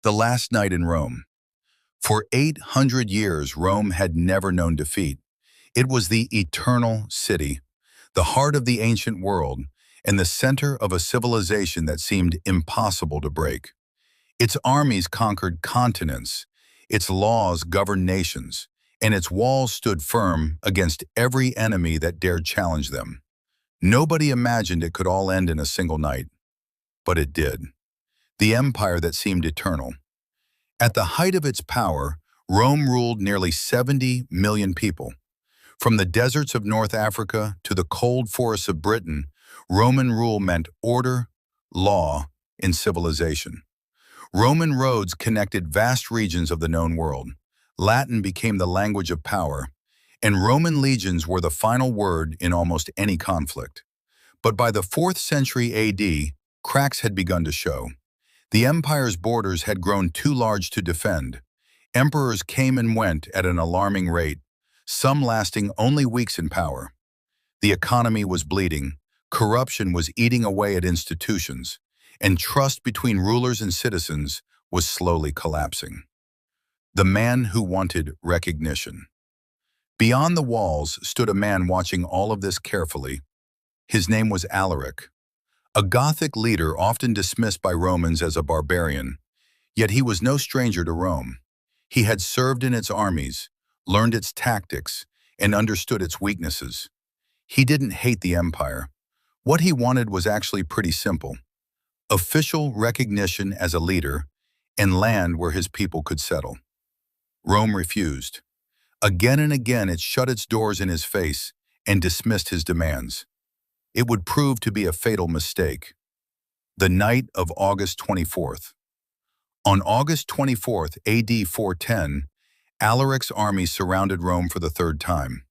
The last night in Rome. For 800 years, Rome had never known defeat. It was the eternal city, the heart of the ancient world, and the center of a civilization that seemed impossible to break. Its armies conquered continents, its laws governed nations, and its walls stood firm against every enemy that dared challenge them. Nobody imagined it could all end in a single night, but it did. The empire that seemed eternal. At the height of its power, Rome ruled nearly 70 million people. From the deserts of North Africa to the cold forests of Britain, Roman rule meant order, law, and civilization. Roman roads connected vast regions of the known world. Latin became the language of power, and Roman legions were the final word in almost any conflict. But by the 4th century AD, cracks had begun to show. The empire's borders had grown too large to defend. Emperors came and went at an alarming rate, some lasting only weeks in power. The economy was bleeding, corruption was eating away at institutions, and trust between rulers and citizens was slowly collapsing. The man who wanted recognition. Beyond the walls stood a man watching all of this carefully. His name was Alaric, a Gothic leader often dismissed by Romans as a barbarian, yet he was no stranger to Rome. He had served in its armies, learned its tactics, and understood its weaknesses. He didn't hate the empire. What he wanted was actually pretty simple: official recognition as a leader and land where his people could settle. Rome refused. Again and again it shut its doors in his face and dismissed his demands. It would prove to be a fatal mistake. The night of August 24th. On August 24th, AD 410, Alaric's army surrounded Rome for the third time.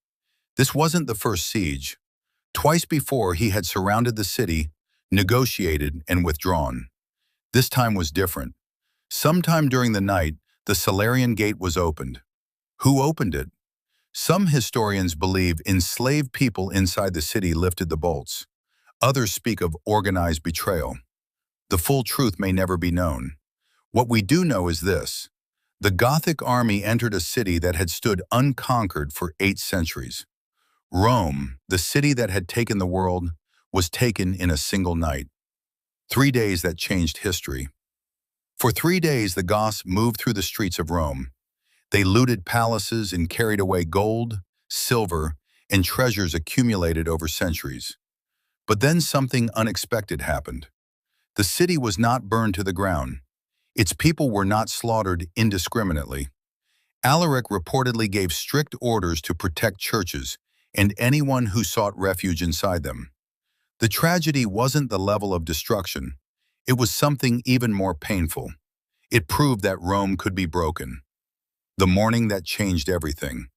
This wasn't the first siege. Twice before, he had surrounded the city, negotiated, and withdrawn. This time was different. Sometime during the night, the Salarian Gate was opened. Who opened it? Some historians believe enslaved people inside the city lifted the bolts. Others speak of organized betrayal. The full truth may never be known. What we do know is this: the Gothic army entered a city that had stood unconquered for 8 centuries. Rome, the city that had taken the world, was taken in a single night. 3 days that changed history. For 3 days, the Goths moved through the streets of Rome. They looted palaces and carried away gold, silver, and treasures accumulated over centuries. But then something unexpected happened. The city was not burned to the ground. Its people were not slaughtered indiscriminately. Alaric reportedly gave strict orders to protect churches and anyone who sought refuge inside them. The tragedy wasn't the level of destruction. It was something even more painful. It proved that Rome could be broken. The morning that changed everything.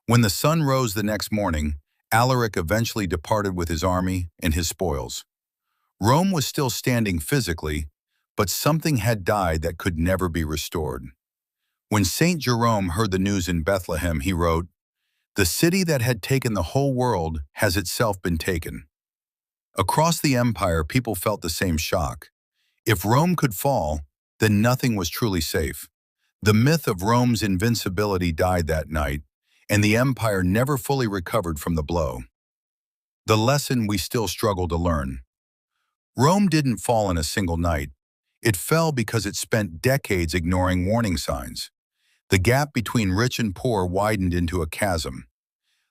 When the sun rose the next morning, Alaric eventually departed with his army and his spoils. Rome was still standing physically, but something had died that could never be restored. When Saint Jerome heard the news in Bethlehem, he wrote, "The city that had taken the whole world has itself been taken." Across the empire, people felt the same shock. If Rome could fall, then nothing was truly safe. The myth of Rome's invincibility died that night, and the empire never fully recovered from the blow. The lesson we still struggle to learn. Rome didn't fall in a single night. It fell because it spent decades ignoring warning signs. The gap between rich and poor widened into a chasm.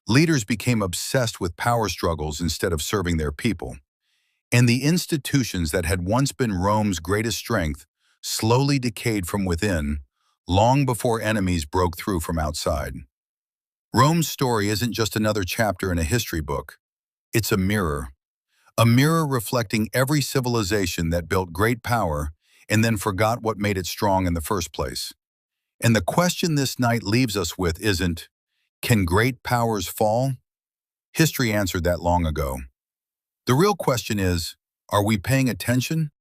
Leaders became obsessed with power struggles instead of serving their people. And the institutions that had once been Rome's greatest strength slowly decayed from within, long before enemies broke through from outside. Rome's story isn't just another chapter in a history book. It's a mirror reflecting every civilization that built great power and then forgot what made it strong in the first place. And the question this night leaves us with isn't, can great powers fall? History answered that long ago. The real question is, are we paying attention